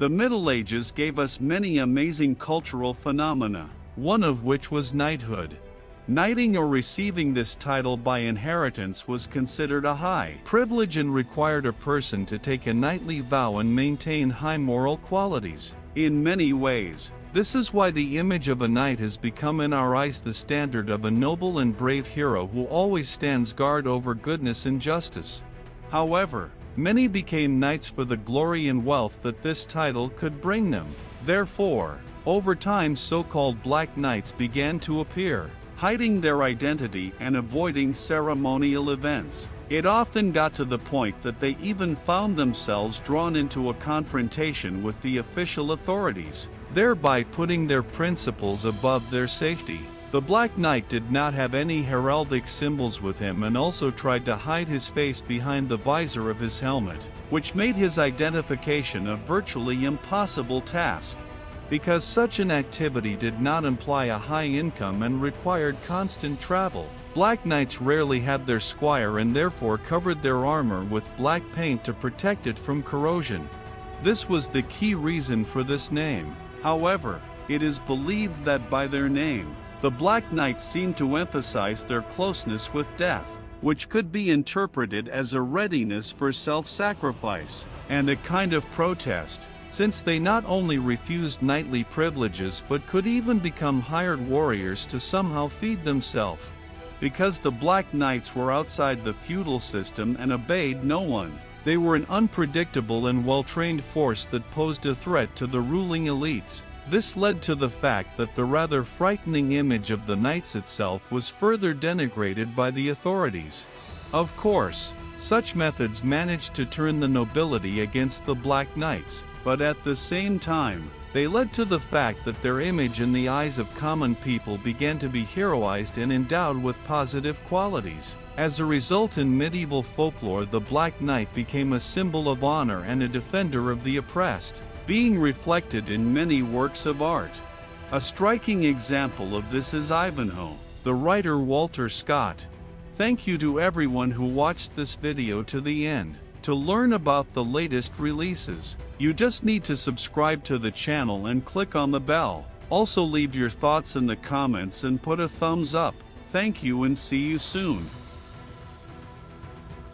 The Middle Ages gave us many amazing cultural phenomena, one of which was knighthood. Knighting or receiving this title by inheritance was considered a high privilege and required a person to take a knightly vow and maintain high moral qualities. In many ways, this is why the image of a knight has become in our eyes the standard of a noble and brave hero who always stands guard over goodness and justice. However, many became knights for the glory and wealth that this title could bring them. Therefore, over time so-called black knights began to appear, hiding their identity and avoiding ceremonial events. It often got to the point that they even found themselves drawn into a confrontation with the official authorities, thereby putting their principles above their safety. The Black Knight did not have any heraldic symbols with him and also tried to hide his face behind the visor of his helmet, which made his identification a virtually impossible task. Because such an activity did not imply a high income and required constant travel, Black Knights rarely had their squire and therefore covered their armor with black paint to protect it from corrosion. This was the key reason for this name. However, it is believed that by their name, the Black Knights seemed to emphasize their closeness with death, which could be interpreted as a readiness for self-sacrifice, and a kind of protest, since they not only refused knightly privileges but could even become hired warriors to somehow feed themselves. Because the Black Knights were outside the feudal system and obeyed no one, they were an unpredictable and well-trained force that posed a threat to the ruling elites. This led to the fact that the rather frightening image of the knights itself was further denigrated by the authorities. Of course, such methods managed to turn the nobility against the Black Knights, but at the same time, they led to the fact that their image in the eyes of common people began to be heroized and endowed with positive qualities. As a result, in medieval folklore, the Black Knight became a symbol of honor and a defender of the oppressed, being reflected in many works of art. A striking example of this is Ivanhoe, the writer Walter Scott. Thank you to everyone who watched this video to the end. To learn about the latest releases, you just need to subscribe to the channel and click on the bell. Also leave your thoughts in the comments and put a thumbs up. Thank you and see you soon.